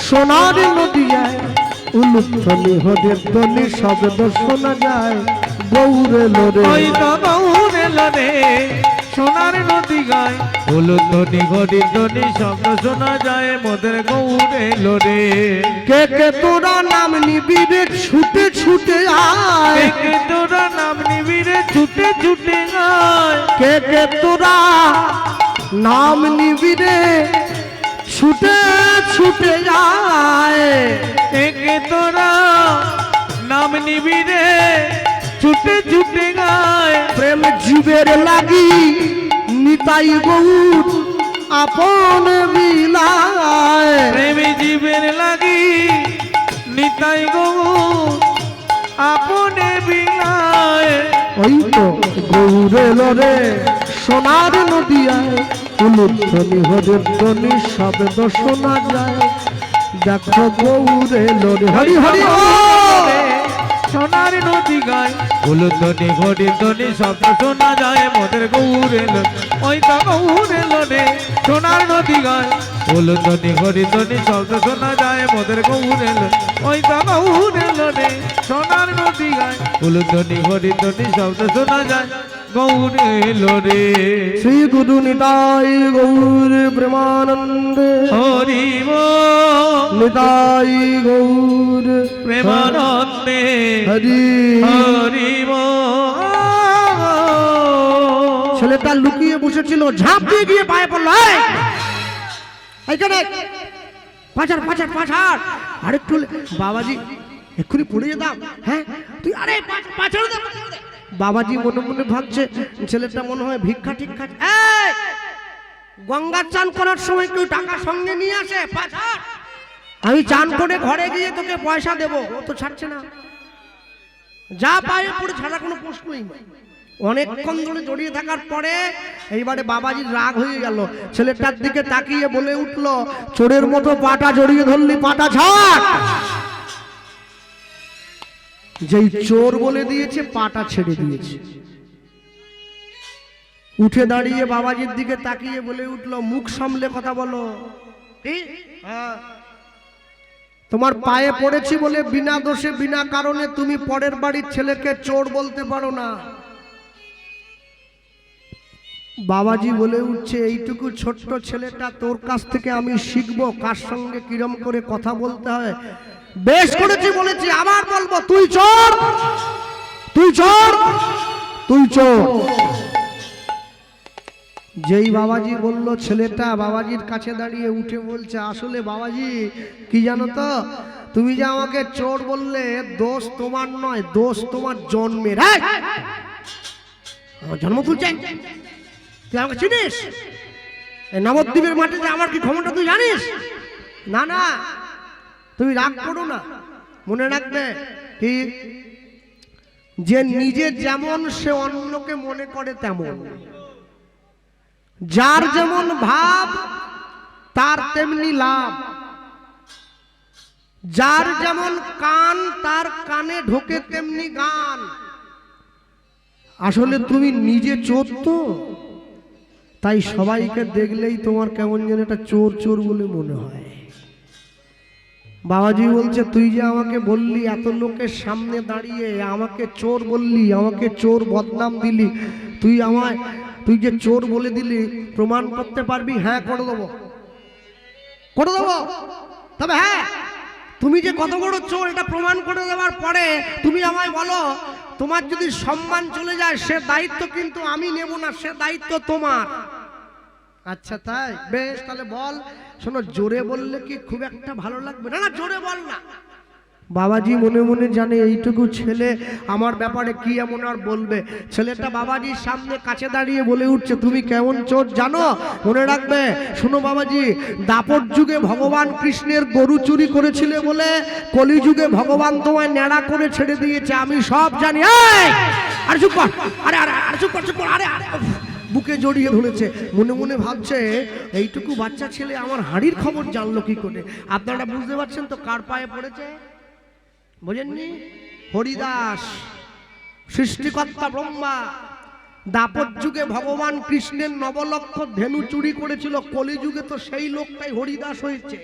সোনার নদিয়ায় উলুধ্বনি হদের ধ্বনি শব্দ শোনা যায় গৌড় এলো রে ওই তো গৌড়ে লোরে সোনার নদী গায় উলুধ্বনি ঘড়ির ধ্বনি শব্দ শোনা যায় মোদের গৌড়ে লোরে কে কে তোরা নাম নিবি রে ছুটে ছুটে আয় কে তোরা নাম নিবি রে ছুটে ছুটে গায় কে কে তোরা নাম নিবি রে ছুটে ছুটে যায় কে তোরা নাম নিবি রে ছুটে ছুটে গায় প্রেম জীবের লাগি নিতাই গৌর আপন বিলায় প্রেমী জীবের লাগি নিতাই গৌর আপনে বিলায় ওই তো গৌর এলো রে সোনার নদিয়ায় উলুধ্বনি হদের ধ্বনি শব্দ শোনা যায় দেখো গৌর এলো রে হরি হরি ও সোনার নদী গায় উলুধ্বনি ঘড়ির ধ্বনি শব্দ শোনা যায় মোদের গৌড়ে লোরে ওই তো গৌড়ে লোরে সোনার নদী গায় উলুধ্বনি ঘড়ির ধ্বনি শব্দ শোনা যায় মোদের গৌড়ে লোরে ওই তো গৌড়ে লোরে সোনার নদী গায় উলুধ্বনি ঘড়ির ধ্বনি শব্দ শোনা যায় গৌড়ে লোরে শ্রী গুরু নিতাই গৌর প্রেমানন্দ হরি নিতাই গৌর প্রেমানন্দে হরি হরি ছেলেটা লুকিয়ে বসেছিল ঝাঁপ দিয়ে গিয়ে পায়ে পড়লো এইখানে পাছার পাছার পাছার আরেকটু বাবাজি এক্ষুনি পড়ে যেতাম হ্যাঁ তুই আরে পাছার বাবাজি মনে মনে ভাবছে ছেলেটা মনে হয় ভিক্ষা ঠিক খাচ্ছে গঙ্গা চান করার সময় কেউ টাকা সঙ্গে নিয়ে আসে পাছার আমি চান করে ঘরে গিয়ে তোকে পয়সা দেবো ও তো ছাড়ছে না যা পায়ে পড়ে ছাড়া কোনো প্রশ্নই নেই অনেকক্ষণ ধরে জড়িয়ে থাকার পরে এইবারে বাবাজির রাগ হয়ে গেল ছেলেটার দিকে তাকিয়ে বলে উঠলো চোরের মতো পাটা জড়িয়ে ধরলি পাটা ছাড় যেই চোর বলে দিয়েছে পাটা ছেড়ে দিয়েছে উঠে দাঁড়িয়ে বাবাজির দিকে তাকিয়ে বলে উঠলো মুখ সামলে কথা বলো তোমার পায়ে পড়েছি বলে বিনা দোষে বিনা কারণে তুমি পরের বাড়ির ছেলেকে চোর বলতে পারো না বাবাজি বলে উঠছে এইটুকু ছোট্ট ছেলেটা তোর কাছ থেকে আমি শিখবো কার সঙ্গে কিরম করে কথা বলতে হয় বেশ করেছি বলেছি আবার বলবো তুই চোর তুই চোর তুই চোর যেই বাবাজি বলল ছেলেটা বাবাজির কাছে দাঁড়িয়ে উঠে বলছে আসলে বাবাজি কি জানো তো তুমি যে আমাকে চোর বললে দোষ তোমার নয় দোষ তোমার জন্মের আমার জন্ম তুলছে তুই আমাকে চিনিস নবদ্বীপের মাঠে যে আমার কি ক্ষমতা তুই জানিস না না তুমি রাগ করো না মনে রাখবে কি যে নিজে যেমন সে অন্যকে মনে করে তেমন যার যেমন ভাব তার তেমনি লাভ যার যেমন কান তার কানে ঢোকে তেমনি গান আসলে তুমি নিজে চোর তো তাই সবাইকে দেখলেই তোমার কেমন যেন একটা চোর চোর বলে মনে হয় বাবাজি বলছে তুই যে আমাকে বললি এত লোকের সামনে দাঁড়িয়ে আমাকে চোর বললি আমাকে চোর বদনাম দিলি তুই যে চোর বলে দিলি প্রমাণ করতে পারবি হ্যাঁ করে দেবো তবে হ্যাঁ তুমি যে কত বড় চোর এটা প্রমাণ করে দেওয়ার পরে তুমি আমায় বলো তোমার যদি সম্মান চলে যায় সে দায়িত্ব কিন্তু আমি নেব না, সে দায়িত্ব তোমার। আচ্ছা তাই, বেশ তাহলে বল। শোনো, জোরে বললে কি খুব একটা ভালো লাগবে না? না, জোরে বল না। বাবাজি মনে মনে জানে এইটুকু ছেলে আমার ব্যাপারে কি এমন আর বলবে। ছেলেটা বাবাজির সামনে কাছে দাঁড়িয়ে বলে উঠছে, তুমি কেমন চোর জানো? মনে রাখবে। শোনো বাবাজি, দাপর যুগে ভগবান কৃষ্ণের গরু চুরি করেছিলে বলে কলিযুগে ভগবান তোমায় ন্যাড়া করে ছেড়ে দিয়েছে, আমি সব জানি। আরে চুপ কর, আরে আরে আরে চুপ কর, চুপ কর, আরে আরে। বুকে জড়িয়ে ধরেছে, মনে মনে ভাবছে এইটুকু বাচ্চা ছেলে আমার হাঁড়ির খবর জানলো কি করে। আপনারা বুঝতে পারছেন তো কার পায়ে পড়েছে? বোঝেননি? হরিদাস, সৃষ্টিকর্তা ব্রহ্মা। দাপর যুগে ভগবান কৃষ্ণের নবলক্ষ ধেনু চুরি করেছিল, কলিযুগে তো সেই লোকটাই হরিদাস হয়েছে।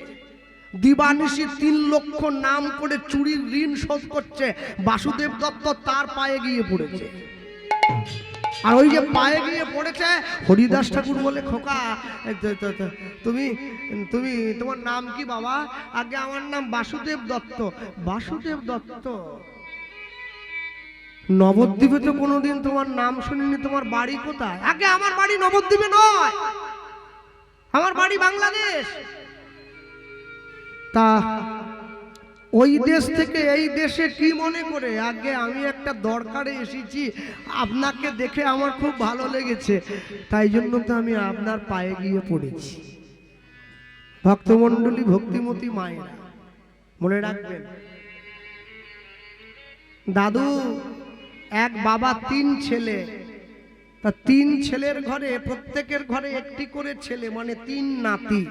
দিবানিশি 3 লক্ষ নাম করে চুরির ঋণ শোধ করছে। বাসুদেব দত্ত তার পায়ে গিয়ে পড়েছে। আর ওই যে পায়ে গিয়ে পড়েছে, হরিদাস ঠাকুর বলে, খোকা তুমি তুমি তোমার নাম কি বাবা? আগে আমার নাম বাসুদেব দত্ত। বাসুদেব দত্ত? নবদ্বীপে তো কোনোদিন তোমার নাম শুনিনি। তোমার বাড়ি কোথায়? আগে আমার বাড়ি নবদ্বীপে নয়, আমার বাড়ি বাংলাদেশ। তা ওই দেশ থেকে এই দেশে কি মনে করে? আগে আমি একটা দরকারে এসেছি, আপনাকে দেখে আমার খুব ভালো লেগেছে, তাই জন্য তো আমি আপনার পায়ে গিয়ে পড়েছি। ভক্তমণ্ডলী, ভক্তিমতী মায়েরা মনে রাখবেন, দাদু এক বাবা 3 ছেলে, তা 3 ছেলের ঘরে প্রত্যেকের ঘরে একটি করে ছেলে, মানে 3 নাতি।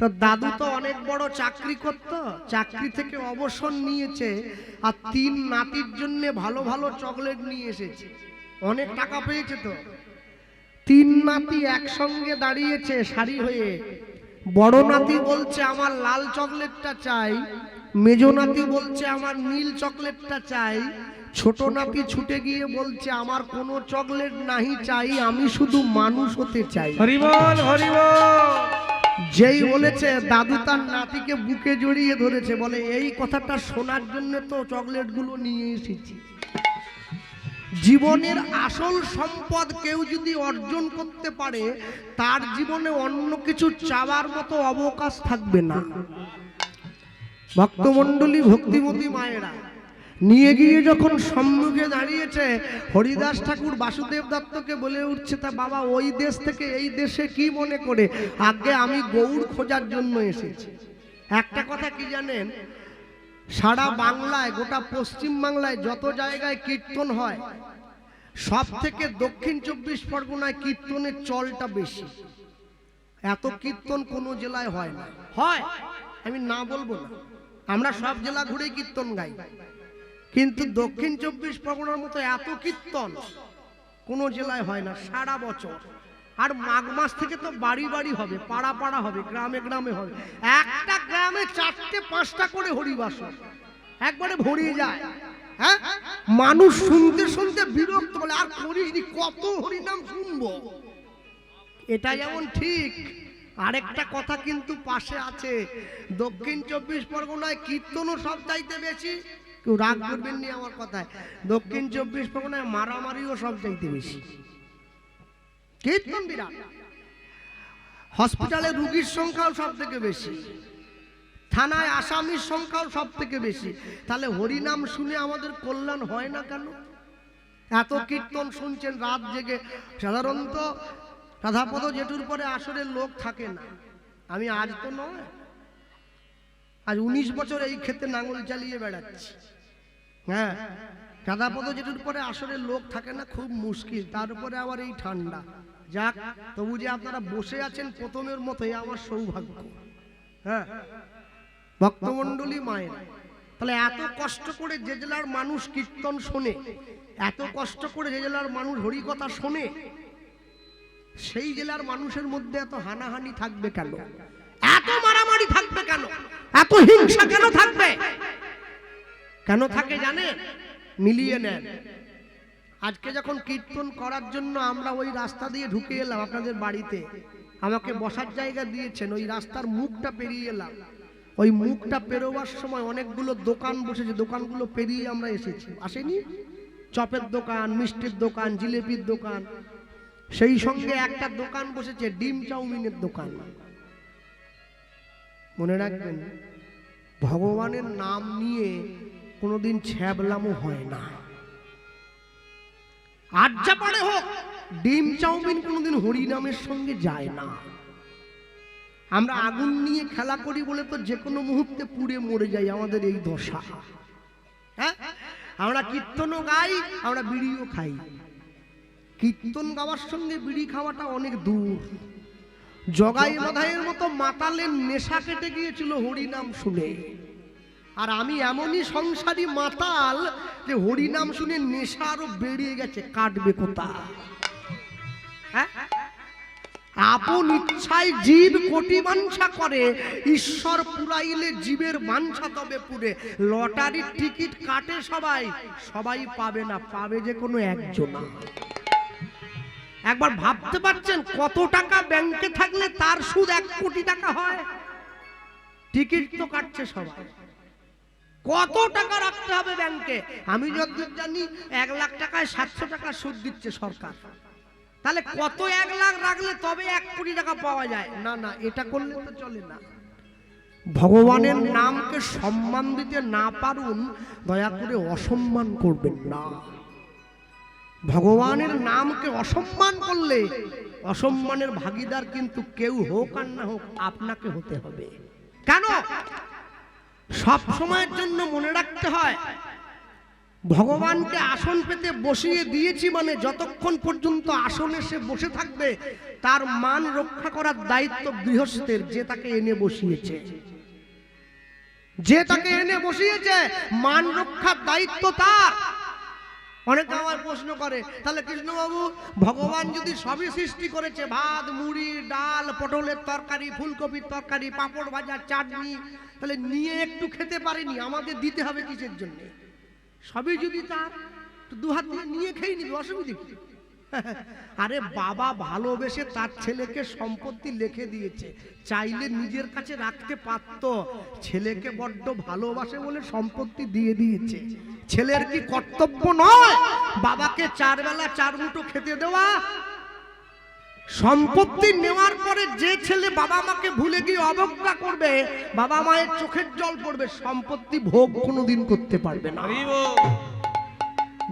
তো দাদু তো অনেক বড় চাকরি করত, চাকরি থেকে অবসর নিয়েছে, আর 3 নাতির জন্য ভালো ভালো চকলেট নিয়ে এসেছে। অনেক টাকা পেয়েছে তো। 3 নাতি একসঙ্গে দাঁড়িয়েছে সারি হয়ে। বড় নাতি বলছে আমার লাল চকলেটটা চাই, মেজ নাতি বলছে আমার নীল চকলেটটা চাই, ছোট নাতি ছুটে গিয়ে বলছে আমার কোনো চকলেট নাহি চাই, আমি শুধু মানুষ হতে চাই। হরি বল, হরি বল। যেই বলেছে, দাদু তার নাতিকে বুকে জড়িয়ে ধরেছে, বলে এই কথাটা শোনার জন্য তো চকলেটগুলো নিয়ে এসেছি। জীবনের আসল সম্পদ কেউ যদি অর্জন করতে পারে, তার জীবনে অন্য কিছু চাওয়ার মতো অবকাশ থাকবে না। ভক্তমণ্ডলী, ভক্তিমতী মায়েরা নিয়ে গিয়ে যখন সম্মুখে দাঁড়িয়েছে, হরিদাস ঠাকুর বাসুদেব দত্তকে বলে উঠছে, তা বাবা ওই দেশ থেকে এই দেশে কি মনে করে? আগে আমি গৌড় খোঁজার জন্য এসেছি। একটা কথা কি জানেন? সারা বাংলায়, গোটা পশ্চিম বাংলায় যত জায়গায় কীর্তন হয়, সব থেকে দক্ষিণ 24 পরগনায় কীর্তনের চলটা বেশি। এত কীর্তন কোনো জেলায় হয় না। হয়, আমি না বলবো না, আমরা সব জেলা ঘুরে কীর্তন গাই, কিন্তু দক্ষিণ 24 পরগনার মতো এত কীর্তন কোনো জেলায় হয় না সারা বছর। আর মাঘ মাস থেকে তো বাড়ি বাড়ি হবে, পাড়া পাড়া হবে, গ্রামে গ্রামে হবে। একটা গ্রামে 4টে 5টা করে হরিবাসর একবারে ভরিয়ে যায়। হ্যাঁ, মানুষ শুনতে শুনতে বিরক্ত, বলে আর করিসনি, কত হরিনাম শুনবো। এটা যেমন ঠিক, আরেকটা কথা কিন্তু পাশে আছে। দক্ষিণ 24 পরগনায় কীর্তনও সব চাইতে বেশি। কেউ রাগ করবেন নি আমার কথায়, দক্ষিণ 24 পরগনায় মারামারিও সব চাইতে বেশি। কীর্তন বিরাট, হসপিটালে রুগীর সংখ্যাও সব থেকে বেশি, থানায় আসামির সংখ্যাও সব থেকে বেশি। তাহলে হরিনাম শুনে আমাদের কল্যাণ হয় না কেন? এত কীর্তন শুনছেন রাত জেগে। সাধারণত রাধাপদ জেঠুর পরে আসরের লোক থাকে না। আমি আজ তো নয়, আজ 19 বছর এই ক্ষেত্রে নাঙল চালিয়ে বেড়াচ্ছি। হ্যাঁ, রাধাপদ জেঠুর পরে আসরের লোক থাকে না, খুব মুশকিল। তার উপরে আবার এই ঠান্ডা। যাক, তবু যে আপনারা বসে আছেন প্রথমের মতোই আমার সৌভাগ্য। হ্যাঁ, ভক্তমণ্ডলী মায়ের, তাহলে এত কষ্ট করে যে জেলার মানুষ কীর্তন শোনে, এত কষ্ট করে যে জেলার মানুষ হরিকথা শোনে, সেই জেলার মানুষের মধ্যে এত হানাহানি থাকবে কেন? এত মারামারি থাকবে কেন? এত হিংসা কেন থাকবে? কেন থাকে জানেন? মিলিয়ে নেন। আজকে যখন কীর্তন করার জন্য আমরা ওই রাস্তা দিয়ে ঢুকে এলাম আপনাদের বাড়িতে, আমাকে বসার জায়গা দিয়েছেন, ওই রাস্তার মুখটা পেরিয়ে এলাম, ওই মুখটা পেরোবার সময় অনেকগুলো দোকান বসেছে, দোকানগুলো পেরিয়ে আমরা এসেছি, আসেনি? চপের দোকান, মিষ্টির দোকান, জিলেপির দোকান, সেই সঙ্গে একটা দোকান বসেছে ডিম চাউমিনের দোকান। মনে রাখবেন, ভগবানের নাম নিয়ে কোনোদিন ছ্যাবলামো হয় না। আর যা পারে হোক, ডিম চাউমিন কোনোদিন হরি নামের সঙ্গে যায় না। আমরা আগুন নিয়ে খেলা করি বলে তো যে কোনো মুহূর্তে পুড়ে মরে যাই, আমাদের এই দশা। হ্যাঁ, আমরা কীর্তনও গাই, আমরা বিড়িও খাই। কীর্তন গাওয়ার সঙ্গে বিড়ি খাওয়াটা অনেক দূর। জগাই মাধাইয়ের মতো মাতালের নেশা কেটে গিয়েছিল হরিনাম শুনে। আর আমি এমনই সংসারী মাতাল যে হরিনাম শুনে নেশা আরো বেড়ে গেছে, কাটবে কোথা? হ্যাঁ, আপন ইচ্ছায় জীব কোটি বাঞ্ছা করে, ঈশ্বর পুরাইলে জীবের বাঞ্ছা তবে পুরে। লটারির টিকিট কাটে সবাই, সবাই পাবে না, পাবে যে কোনো একজন। একবার ভাবতে পারছেন কত টাকা ব্যাংকে থাকলে তার সুদ 1 কোটি টাকা হয়? টিকিট তো কাটছে সবাই, কত টাকা রাখতে হবে ব্যাংকে? আমি যতদূর জানি 1 লাখ টাকায় 700 টাকা সুদ দিচ্ছে সরকার। তাহলে কত 1 লাখ রাখলে তবে 1 কোটি টাকা পাওয়া যায়? না না, এটা করলে তো চলে না। ভগবানের নামকে সম্মান দিতে না পারুন, দয়া করে অসম্মান করবেন না। ভগবানের নামকে অসম্মান করলে অসম্মানের ভাগীদার কিন্তু কেউ হোক আর না হোক আপনাকে হতে হবে। কেন? সব সময়ের জন্য মনে রাখতে হয়, ভগবানকে আসন পেতে বসিয়ে দিয়েছি মানে যতক্ষণ পর্যন্ত আসনে সে বসে থাকবে তার মান রক্ষা করার দায়িত্ব গৃহস্থের, যে তাকে এনে বসিয়েছে। যে তাকে এনে বসিয়েছে, মান রক্ষার দায়িত্ব তার। অনেকে আমার প্রশ্ন করে, তাহলে কৃষ্ণবাবু ভগবান যদি সবই সৃষ্টি করেছে, ভাত, মুড়ি, ডাল, পটলের তরকারি, ফুলকপির তরকারি, পাঁপড় ভাজা, চাটনি, তাহলে নিয়ে একটু খেতে পারেনি, আমাদের দিতে হবে কিসের জন্য? সবই যদি তার, তো 2 হাত দিয়ে নিয়ে খেয়ে নিবে, অসুবিধা কি? আরে বাবা ভালোবেসে তার ছেলেকে সম্পত্তি লিখে দিয়েছে, চাইলে নিজের কাছে রাখতে পারত। ছেলেকে বড্ড ভালোবাসে বলে সম্পত্তি দিয়ে দিয়েছে। ছেলের কি কর্তব্য নয় বাবাকে 4 বেলা 4 মুঠো খেতে দেওয়া? সম্পত্তি নেওয়ার পরে যে ছেলে বাবা মাকে ভুলে গিয়ে অবজ্ঞা করবে, বাবা মায়ের চোখের জল পড়বে, সম্পত্তি ভোগ কোনোদিন করতে পারবে না।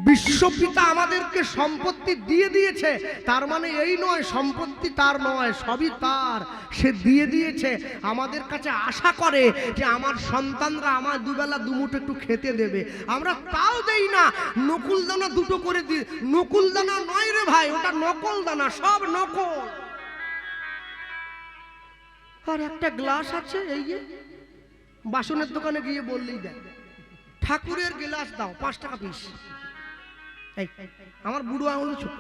বিশ্বপিতা আমাদেরকে সম্পত্তি দিয়ে দিয়েছে, তার মানে এই নয় সম্পত্তি তার নয়, সবই তার। সে দিয়ে দিয়েছে, আমাদের কাছে আশা করে যে আমার সন্তানরা আমার 2 বেলা 2 মুঠো একটু খেতে দেবে। আমরা তাও দেই না, নকুল দানা 2টো করে দিই। নকুল দানা নয় রে ভাই, ওটা নকল দানা, সব নকল। আর একটা গ্লাস আছে, এই যে বাসনের দোকানে গিয়ে বললেই দেয়, ঠাকুরের গ্লাস দাও, 5 টাকা পিস। আমার বুড়ো আঙুল ছোট,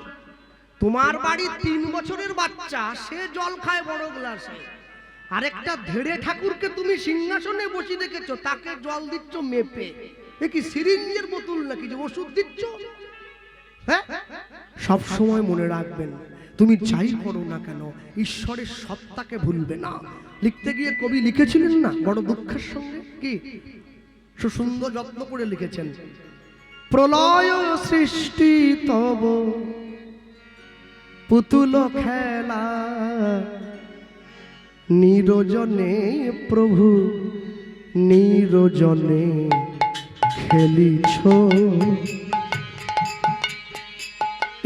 তোমার বাড়ির 3 বছরের বাচ্চা সে জল খায় বড় গ্লাসে, আরেকটা ধেড়ে ঠাকুরকে তুমি সিংহাসনে বসিয়ে রেখেছো, তাকে জল দিচ্ছ মেপে। এ কি সিরিঞ্জের বোতল নাকি যে ওষুধ দিচ্ছ? হ্যাঁ, সব সময় মনে রাখবেন, তুমি যাই করো না কেন ঈশ্বরের সত্তাকে ভুলবে না। লিখতে গিয়ে কবি লিখেছিলেন না বড় দুঃখের সঙ্গে, কি সুন্দর যত্ন করে লিখেছেন, প্রলয় সৃষ্টি তব পুতুল খেলা, নিরজনে প্রভু নিরজনে খেলিছ,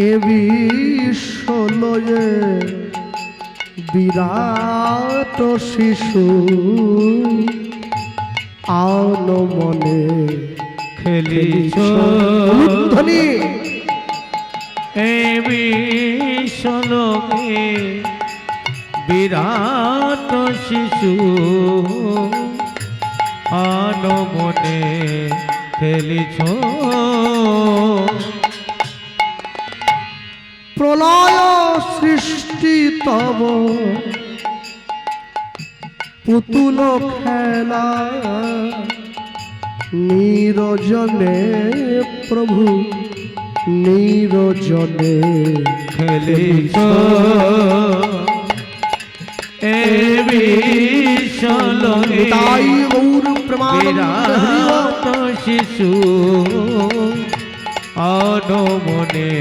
এ বিশ্বলয়ে বিরাট শিশু, আন মনে খেলিছ, ধ্বনি এ বিশ্বলোকে বিরাট শিশু, আন মনে খেলিছ, প্রলয় সৃষ্টি তব পুতুল খেলা, নিরজনে প্রভু নিরজনে খেলিছ, এ বিশ্বলোকে বিশ্বলয়ে তাই গৌর প্রেমানন্দে হরি বল। বিরাট শিশু অনমনে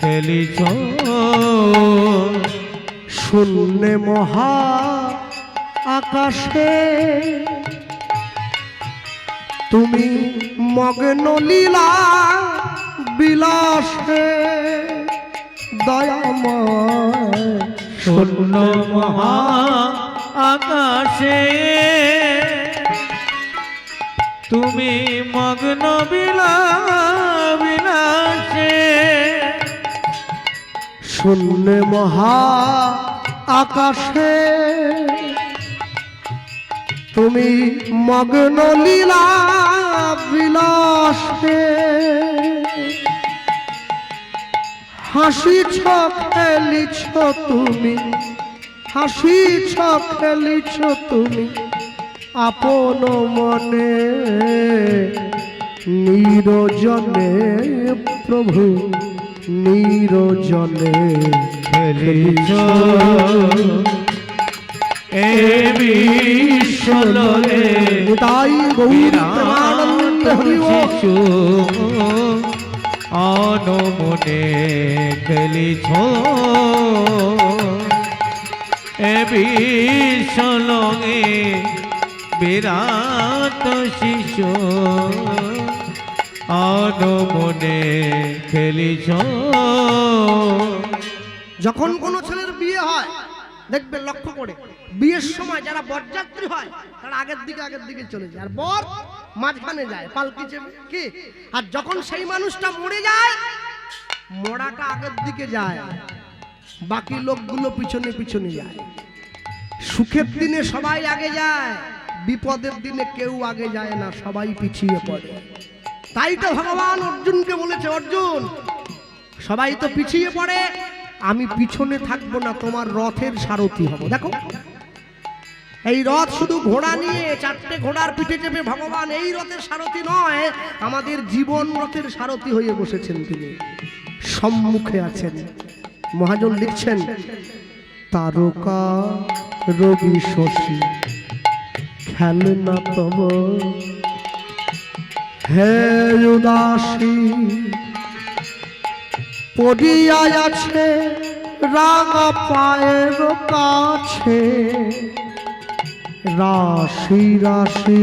খেলিছ শূন্যে মহা আকাশে তুমি মগ্ন লীলা বিলাসে দয়াময় শূন্য মহা আকাশে তুমি মগ্ন বিলাসে শূন্যে মহা আকাশে তুমি মগ্ন লীলা বিলাসে হাসিছ খেলিছ তুমি হাসিছ খেলিছ তুমি আপন মনে নিরজনে প্রভু নিরজনে খেলিছ এ বিশ্বলয়ে তাই গৌর প্রেমানন্দে হরি বল। শিশু অনমনে খেলিছ এ বিশ্বলয়ে বিরাট শিশু অনমনে খেলিছ যখন কোনো ছেলের বিয়ে হয় দেখবে লক্ষ্য করে বিয়ের সময় যারা বরযাত্রী হয় তারা আগের দিকে চলে যায় আর বর মাঝখানে যায় পালকি চেপে কি আর যখন সেই মানুষটা মরে যায় মরাটা আগের দিকে যায় বাকি লোকগুলো পিছনে পিছনে যায় সুখের দিনে সবাই আগে যায় বিপদের দিনে কেউ আগে যায় না সবাই পিছিয়ে পড়ে তাই তো ভগবান অর্জুনকে বলেছে অর্জুন সবাই তো পিছিয়ে পড়ে আমি পিছনে থাকবো না তোমার রথের সারথি হব দেখো এই রথ শুধু ঘোড়া নিয়ে চারটে ঘোড়ার পিঠে চেপে ভগবান এই রথের সারথি নয় আমাদের জীবন রথের সারথি হয়ে বসেছেন তিনি সম্মুখে আছেন মহাজন লিখছেন তারকা রবি শশী খেলনা তব হে উদাসী পড়িয়া আছে রাঙা পায়ের কাছে রাশি রাশি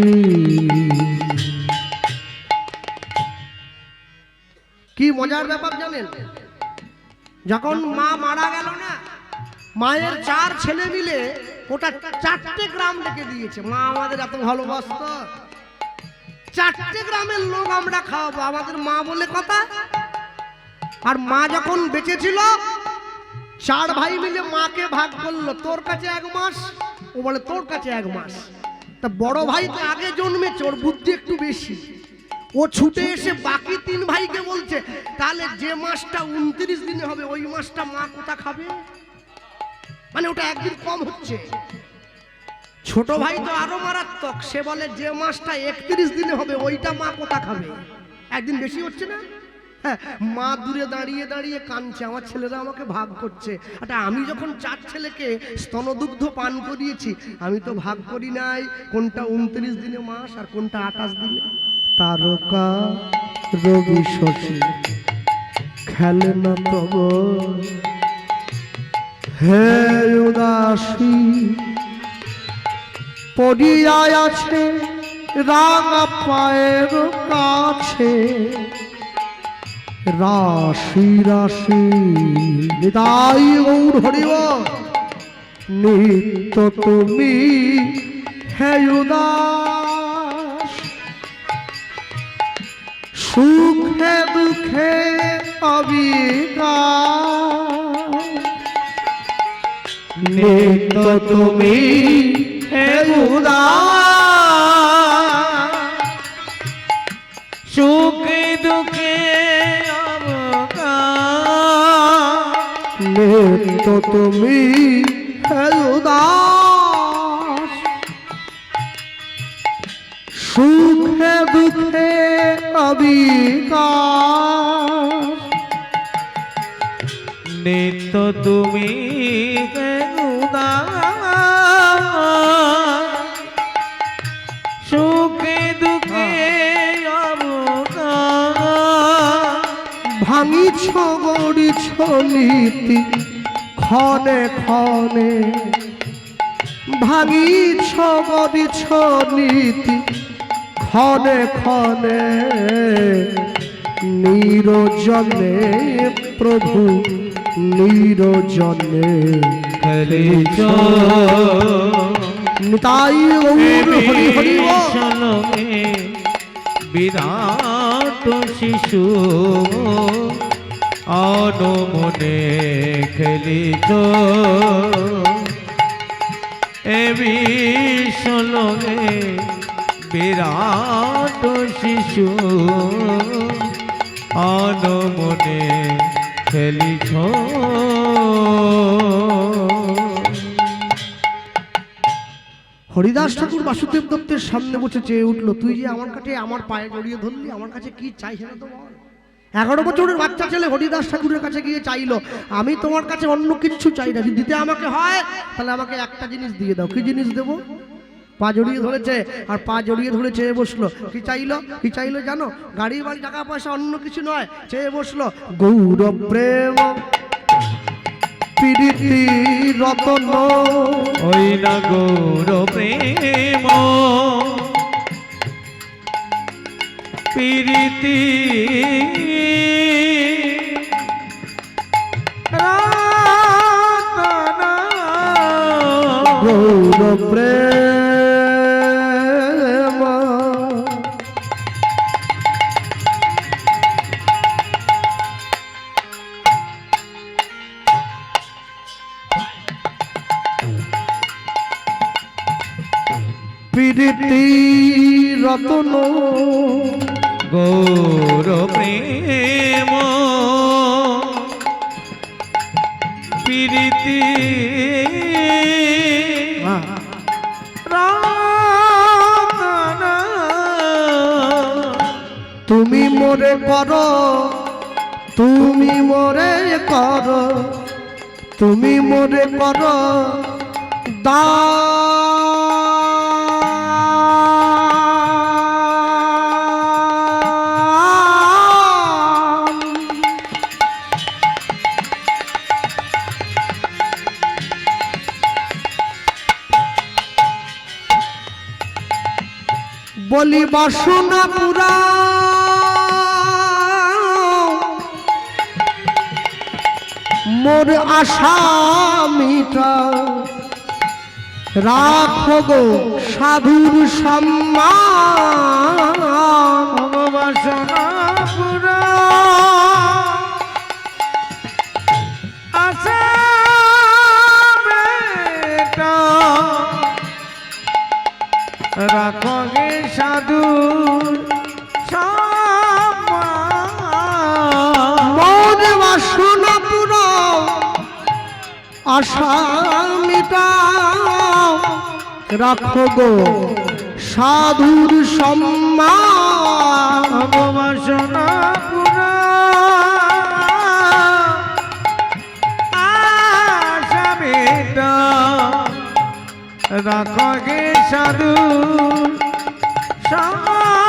কি মজার ব্যাপার জানেন যখন মা মারা গেল না মায়ের 4 ছেলে মিলে ওটা 4টে গ্রাম ডেকে দিয়েছে মা আমাদের এত ভালোবাসত 4টে গ্রামের লোক আমরা খাওয়াবো আমাদের মা বলে কথা আর মা যখন বেঁচে ছিল 4 ভাই মিলে মাকে ভাগ করলো তোর কাছে 1 মাস ও বলে তোর কাছে 1 মাস তা বড় ভাই তো আগে জন্মেছে ওর বুদ্ধি একটু বেশি ও ছুটে এসে বাকি 3 ভাইকে বলছে তাহলে যে মাসটা 29 দিনে হবে ওই মাসটা মা কোথা খাবে মানে ওটা একদিন কম হচ্ছে ছোট ভাই তো আরো মারাত্মক সে বলে যে মাসটা 31 দিনে হবে ওইটা মা কোথা খাবে একদিন বেশি হচ্ছে না হ্যাঁ মা দূরে দাঁড়িয়ে দাঁড়িয়ে কাঁদছে আমার ছেলেরা আমাকে ভাগ করছে আচ্ছা আমি যখন 4 ছেলেকে স্তনদুগ্ধ পান করিয়েছি আমি তো ভাগ করি নাই কোনটা 29 দিনে মাস আর কোনটা 28 দিনে তারকা রবি শশী খেলনা তব হে উদাসী পড়িয়া আছে রাঙা পায়ের কাছে রাশি রাশি নিতাই গৌর হরিব নিত্য তুমি হে উদাস সুখে দুঃখে অবিকার নিত্য তুমি হে উদাস সুখে দুঃখে নিত্য তুমি হে উদাস সুখে দুঃখে অবিকার নিত্য তুমি উদাস ভাঙিছ গড়িছ নীতি ক্ষণে ক্ষণে, ভাঙিছ গড়িছ নীতি ক্ষণে ক্ষণে, নিরজনে প্রভু নিরজনে খেলিছ নিতাই গৌর হরি হরি বল। চলবে বিরাট শিশু অনমনে খেলিছ এ বিশ্বলোকে বিরাট শিশু অনমনে খেলিছ। হরিদাস ঠাকুর বাসুদেব দত্তের সামনে বসে চেয়ে উঠলো, তুই যে আমার কাছে আমার পায়ে জড়িয়ে ধরলি, আমার কাছে কি চাই সেটা তো বল। 11 বছরের বাচ্চা ছেলে হরিদাস ঠাকুরের কাছে গিয়ে চাইলো, আমি তোমার কাছে অন্য কিচ্ছু চাই না, যদি দিতে আমাকে হয় তাহলে আমাকে একটা জিনিস দিয়ে দাও। কি জিনিস দেবো? পা জড়িয়ে ধরেছে, আর পা জড়িয়ে ধরে চেয়ে বসলো। কি চাইলো? কি চাইলো জানো? গাড়ি বাড়ি টাকা পয়সা অন্য কিছু নয়, চেয়ে বসলো গৌর প্রেম প্রীতি রতন, ওই না গৌর প্রেম প্রীতি রতন, গৌর প্রেম প্রীতি রতন, গৌর প্রেম প্রীতি রতন, তুমি মোরে করো, তুমি মোরে করো, তুমি মোরে করো দান, বলি বাসনা পুরা মোর আশা মিটা, রাখো গো সাধুর সম্মান, বাসনা পুরা আশা বেটা, রাখো গে সাধু মোর বাসনা পুরা আশা মিটাও, রাখো গো সাধুর সম্মান, বাসনা পুরা আশা বেটা, রাখো গে সাধু সম্মান।